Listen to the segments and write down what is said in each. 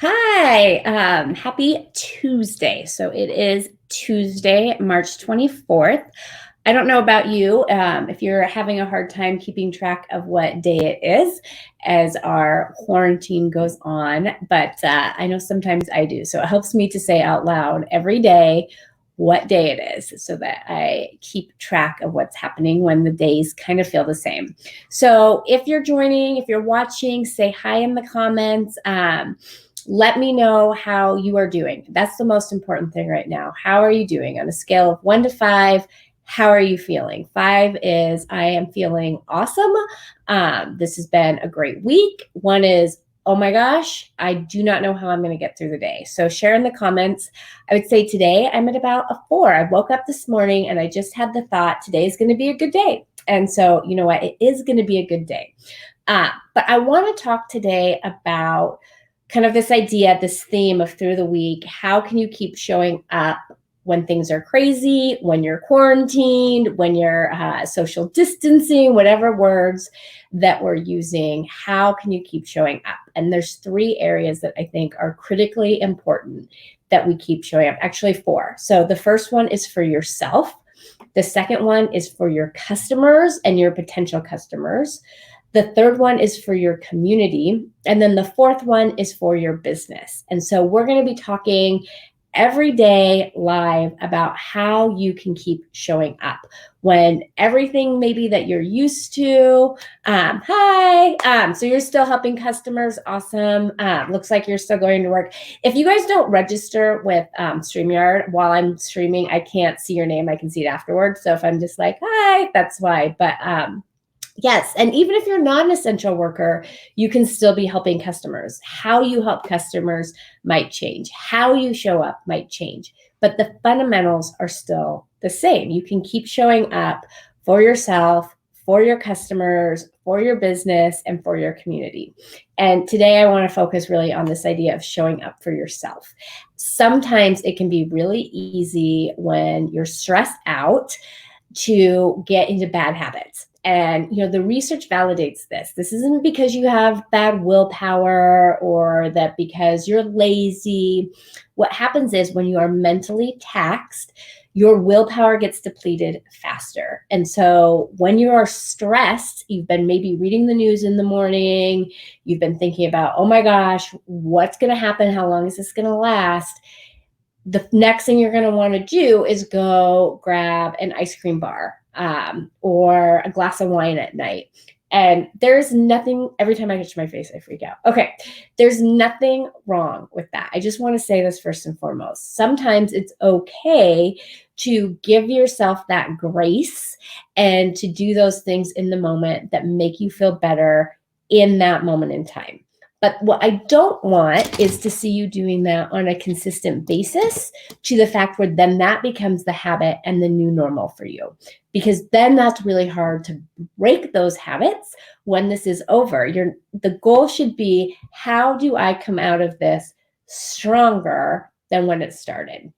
Hi, happy Tuesday. So it is Tuesday, March 24th. I don't know about you, if you're having a hard time keeping track of what day it is as our quarantine goes on, but I know sometimes I do. So it helps me to say out loud every day what day it is so that I keep track of what's happening when the days kind of feel the same. So if you're joining, if you're watching, say hi in the comments. Let me know how you are doing. That's the most important thing right now. How are you doing on a scale of 1 to 5? How are you feeling? 5 is I am feeling awesome. This has been a great week. 1 is, oh my gosh, I do not know how I'm going to get through the day. So share in the comments. I would say today I'm at about a 4. I woke up this morning and I just had the thought today is going to be a good day. And so, you know what? It is going to be a good day. But I want to talk today about kind of this idea, this theme of through the week. How can you keep showing up when things are crazy, when you're quarantined, when you're social distancing, whatever words that we're using? How can you keep showing up? And there's 3 areas that I think are critically important that we keep showing up. Actually, 4. So the first one is for yourself. The second one is for your customers and your potential customers. The third one is for your community. And then the fourth one is for your business. And so we're going to be talking every day live about how you can keep showing up when everything maybe that you're used to. So you're still helping customers. Awesome. Looks like you're still going to work. If you guys don't register with StreamYard while I'm streaming, I can't see your name. I can see it afterwards. So if I'm just like, hi, that's why. But yes. And even if you're not an essential worker, you can still be helping customers. How you help customers might change. How you show up might change. But the fundamentals are still the same. You can keep showing up for yourself, for your customers, for your business, and for your community. And today I want to focus really on this idea of showing up for yourself. Sometimes it can be really easy when you're stressed out to get into bad habits. And, the research validates this. This isn't because you have bad willpower or that because you're lazy. What happens is when you are mentally taxed, your willpower gets depleted faster. And so when you are stressed, you've been maybe reading the news in the morning, you've been thinking about, oh my gosh, what's going to happen? How long is this going to last? The next thing you're going to want to do is go grab an ice cream bar or a glass of wine at night. And there's nothing, every time I touch my face, I freak out. Okay, there's nothing wrong with that. I just want to say this first and foremost. Sometimes it's okay to give yourself that grace and to do those things in the moment that make you feel better in that moment in time. But what I don't want is to see you doing that on a consistent basis to the fact where then that becomes the habit and the new normal for you. Because then that's really hard to break those habits when this is over. The goal should be, how do I come out of this stronger than when it started?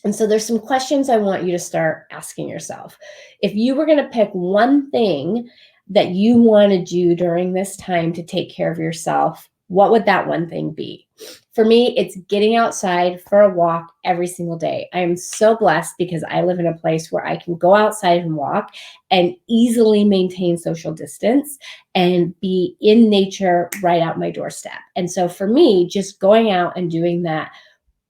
And so there's some questions I want you to start asking yourself. If you were going to pick one thing that you want to do during this time to take care of yourself, what would that one thing be? For me, it's getting outside for a walk every single day. I am so blessed because I live in a place where I can go outside and walk and easily maintain social distance and be in nature right out my doorstep. And so for me, just going out and doing that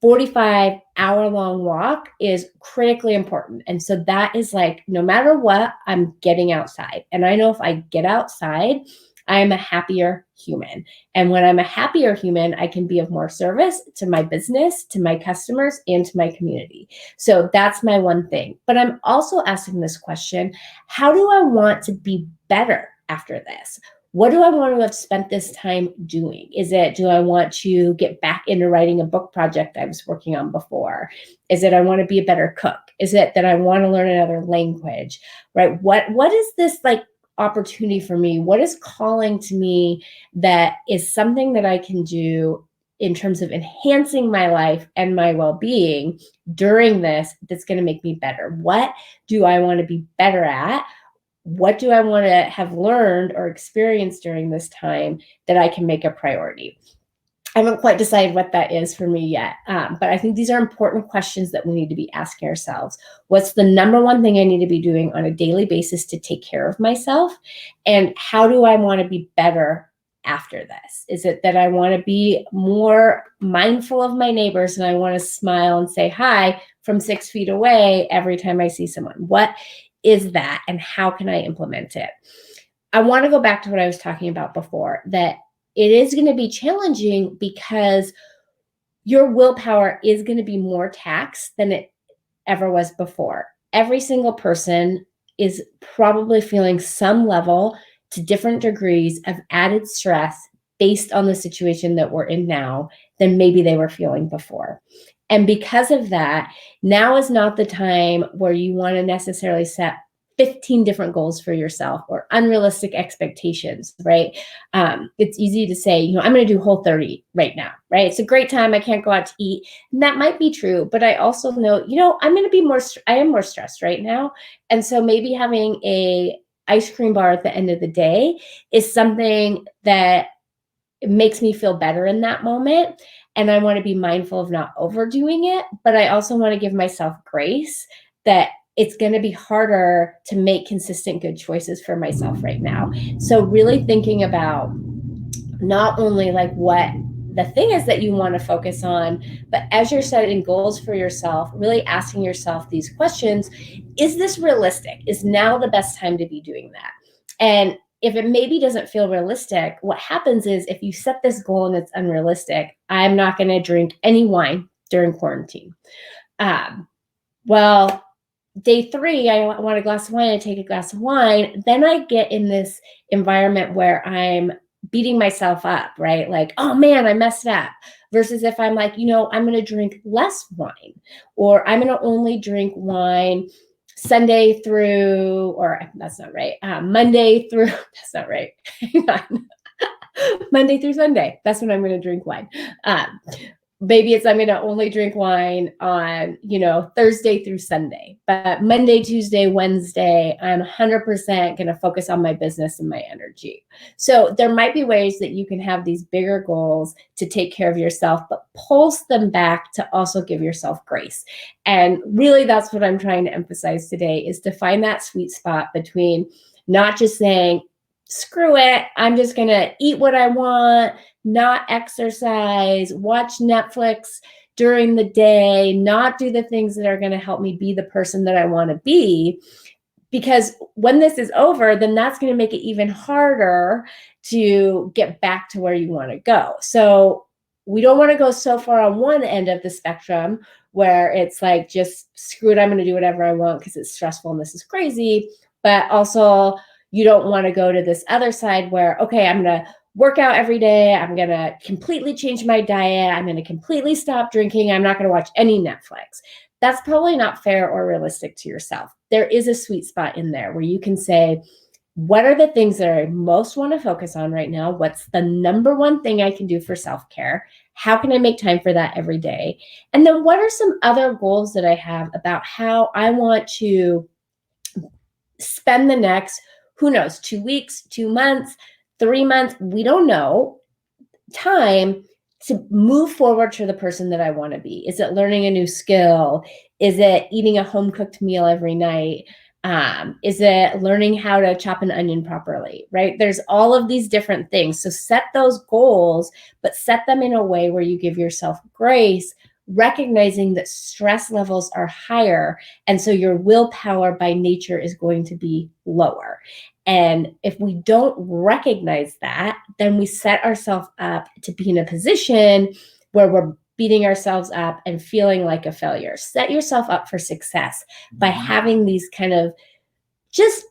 45-hour-long walk is critically important. And so that is like, no matter what, I'm getting outside. And I know if I get outside, I am a happier human. And when I'm a happier human, I can be of more service to my business, to my customers, and to my community. So that's my one thing. But I'm also asking this question, how do I want to be better after this? What do I want to have spent this time doing? Do I want to get back into writing a book project I was working on before? Is it I want to be a better cook? Is it that I want to learn another language, right? What is this like opportunity for me? What is calling to me that is something that I can do in terms of enhancing my life and my well-being during this that's going to make me better? What do I want to be better at? What do I want to have learned or experienced during this time that I can make a priority? I haven't quite decided what that is for me yet. But I think these are important questions that we need to be asking ourselves. What's the number one thing I need to be doing on a daily basis to take care of myself? And how do I want to be better after this? Is it that I want to be more mindful of my neighbors and I want to smile and say hi from 6 feet away every time I see someone? What is that and how can I implement it? I want to go back to what I was talking about before, that it is going to be challenging because your willpower is going to be more taxed than it ever was before. Every single person is probably feeling some level to different degrees of added stress based on the situation that we're in now than maybe they were feeling before. And because of that, now is not the time where you want to necessarily set 15 different goals for yourself or unrealistic expectations, right? It's easy to say, I'm going to do Whole30 right now, right? It's a great time. I can't go out to eat. And that might be true, but I also know, I'm going to be I am more stressed right now. And so maybe having a ice cream bar at the end of the day is something that makes me feel better in that moment. And I want to be mindful of not overdoing it, but I also want to give myself grace that it's going to be harder to make consistent good choices for myself right now. So really thinking about not only like what the thing is that you want to focus on, but as you're setting goals for yourself, really asking yourself these questions. Is this realistic? Is now the best time to be doing that? And if it maybe doesn't feel realistic, what happens is if you set this goal and it's unrealistic, I'm not going to drink any wine during quarantine. Well, day 3, I want a glass of wine, I take a glass of wine. Then I get in this environment where I'm beating myself up, right? Like, oh man, I messed up. Versus if I'm like, I'm going to drink less wine, or I'm going to only drink wine Sunday through, or that's not right. Monday through, that's not right. Hang on. Monday through Sunday. That's when I'm going to drink wine. Maybe it's I'm going to only drink wine on, Thursday through Sunday. But Monday, Tuesday, Wednesday, I'm 100% going to focus on my business and my energy. So there might be ways that you can have these bigger goals to take care of yourself, but pulse them back to also give yourself grace. And really, that's what I'm trying to emphasize today, is to find that sweet spot between not just saying, screw it, I'm just going to eat what I want, not exercise, watch Netflix during the day, not do the things that are going to help me be the person that I want to be. Because when this is over, then that's going to make it even harder to get back to where you want to go. So we don't want to go so far on one end of the spectrum where it's like, just screw it, I'm going to do whatever I want because it's stressful and this is crazy. But also, you don't want to go to this other side where, okay, I'm going to work out every day. I'm going to completely change my diet. I'm going to completely stop drinking. I'm not going to watch any Netflix. That's probably not fair or realistic to yourself. There is a sweet spot in there where you can say, what are the things that I most want to focus on right now? What's the number one thing I can do for self-care? How can I make time for that every day? And then what are some other goals that I have about how I want to spend the next, who knows, 2 weeks, 2 months, 3 months, we don't know, time to move forward to the person that I want to be? Is it learning a new skill? Is it eating a home cooked meal every night? Is it learning how to chop an onion properly, right? There's all of these different things. So set those goals, but set them in a way where you give yourself grace, recognizing that stress levels are higher. And so your willpower by nature is going to be lower. And if we don't recognize that, then we set ourselves up to be in a position where we're beating ourselves up and feeling like a failure. Set yourself up for success by having these kind of just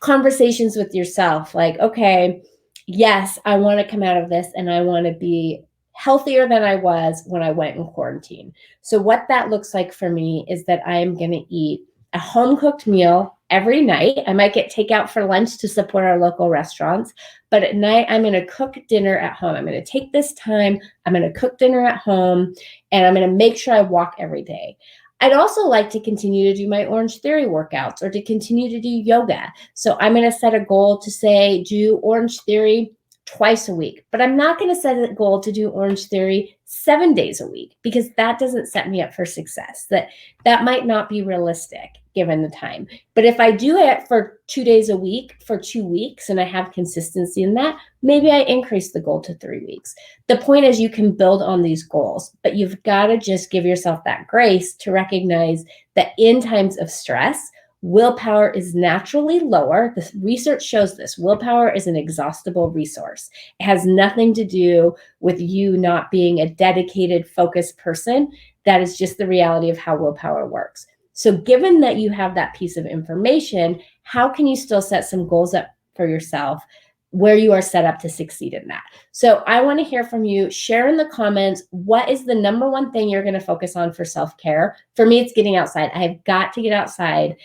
conversations with yourself. Like, okay, yes, I want to come out of this and I want to be healthier than I was when I went in quarantine. So what that looks like for me is that I am going to eat a home cooked meal every night. I might get takeout for lunch to support our local restaurants, but at night I'm going to cook dinner at home. I'm going to take this time, I'm going to cook dinner at home, and I'm going to make sure I walk every day. I'd also like to continue to do my Orange Theory workouts or to continue to do yoga. So I'm going to set a goal to say, do Orange Theory twice a week, but I'm not going to set a goal to do Orange Theory 7 days a week, because that doesn't set me up for success. That might not be realistic given the time. But if I do it for 2 days a week for 2 weeks and I have consistency in that, maybe I increase the goal to 3 weeks. The point is, you can build on these goals, but you've got to just give yourself that grace to recognize that in times of stress, willpower is naturally lower. The research shows this. Willpower is an exhaustible resource. It has nothing to do with you not being a dedicated, focused person. That is just the reality of how willpower works. So given that you have that piece of information, how can you still set some goals up for yourself where you are set up to succeed in that? So I want to hear from you. Share in the comments, what is the number one thing you're going to focus on for self-care? For me, it's getting outside. I have got to get outside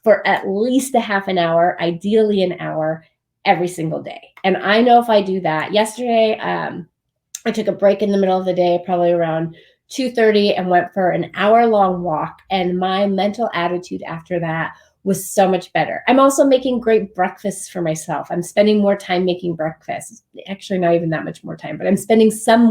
for at least a half an hour, ideally an hour, every single day. And I know if I do that, yesterday, I took a break in the middle of the day, probably around 2:30, and went for an hour-long walk. And my mental attitude after that was so much better. I'm also making great breakfasts for myself. I'm spending more time making breakfast. Actually, not even that much more time, but I'm spending some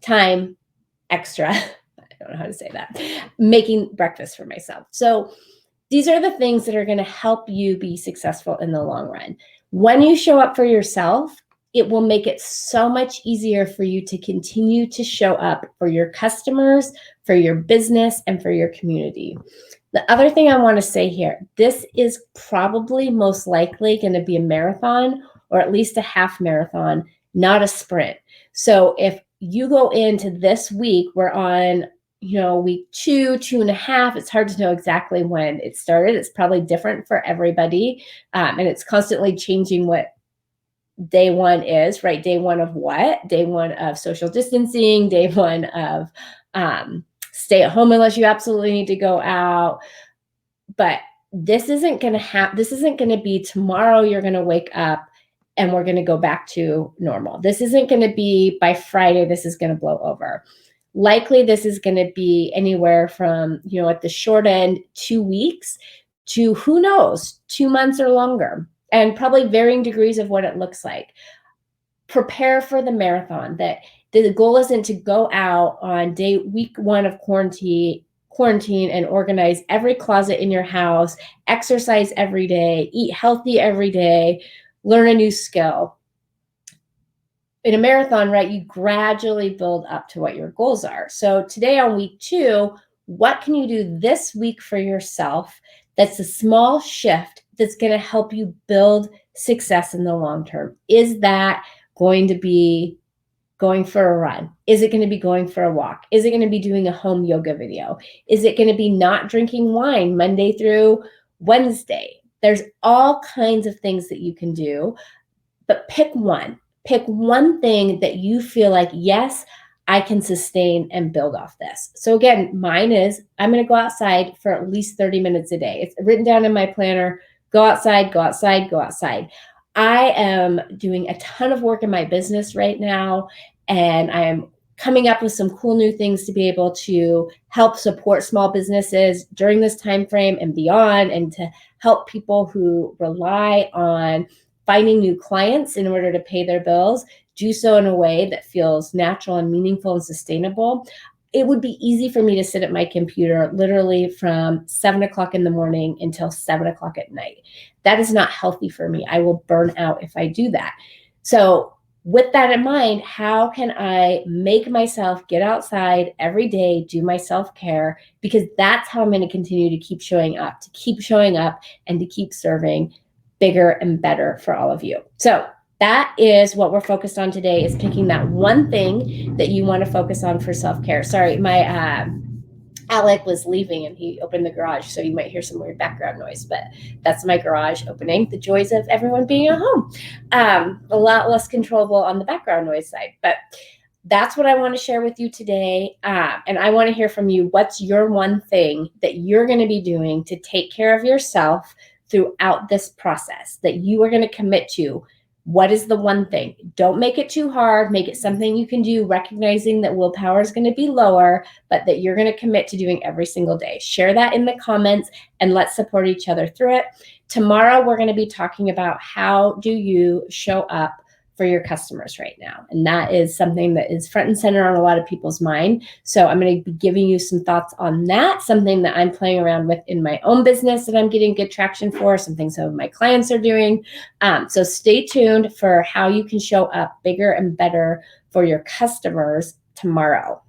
time extra. I don't know how to say that, making breakfast for myself. So these are the things that are going to help you be successful in the long run. When you show up for yourself, it will make it so much easier for you to continue to show up for your customers, for your business, and for your community. The other thing I want to say here, this is probably most likely going to be a marathon, or at least a half marathon, not a sprint. So if you go into this week, we're on week 2.5. It's hard to know exactly when it started. It's probably different for everybody. And it's constantly changing what day one is, right? Day one of what? Day one of social distancing, day one of stay at home unless you absolutely need to go out. But this isn't going to be tomorrow you're going to wake up and we're going to go back to normal. This isn't going to be by Friday, this is going to blow over. Likely this is going to be anywhere from, at the short end, 2 weeks to, who knows, 2 months or longer, and probably varying degrees of what it looks like. Prepare for the marathon. That the goal isn't to go out on week 1 of quarantine and organize every closet in your house, exercise every day, eat healthy every day, learn a new skill. In a marathon, right, you gradually build up to what your goals are. So today on week 2, what can you do this week for yourself that's a small shift that's going to help you build success in the long term? Is that going to be going for a run? Is it going to be going for a walk? Is it going to be doing a home yoga video? Is it going to be not drinking wine Monday through Wednesday? There's all kinds of things that you can do, but pick one. Pick one thing that you feel like, yes, I can sustain and build off this. So again, mine is, I'm going to go outside for at least 30 minutes a day. It's written down in my planner. Go outside, go outside, go outside. I am doing a ton of work in my business right now, and I am coming up with some cool new things to be able to help support small businesses during this time frame and beyond, and to help people who rely on finding new clients in order to pay their bills do so in a way that feels natural and meaningful and sustainable. It would be easy for me to sit at my computer literally from 7 o'clock in the morning until 7 o'clock at night. That is not healthy for me. I will burn out if I do that. So with that in mind, how can I make myself get outside every day, do my self-care? Because that's how I'm going to continue to keep showing up, and to keep serving bigger and better for all of you. So that is what we're focused on today, is picking that one thing that you want to focus on for self-care. Sorry, my Alec was leaving and he opened the garage, so you might hear some weird background noise, but that's my garage opening. The joys of everyone being at home. A lot less controllable on the background noise side, but that's what I want to share with you today. And I want to hear from you. What's your one thing that you're going to be doing to take care of yourself throughout this process that you are going to commit to What is the one thing? Don't make it too hard. Make it something you can do, recognizing that willpower is going to be lower, but that you're going to commit to doing every single day. Share that in the comments and let's support each other through it. Tomorrow, we're going to be talking about how do you show up for your customers right now. And that is something that is front and center on a lot of people's mind. So I'm going to be giving you some thoughts on that, something that I'm playing around with in my own business that I'm getting good traction for, something some of my clients are doing. So stay tuned for how you can show up bigger and better for your customers tomorrow.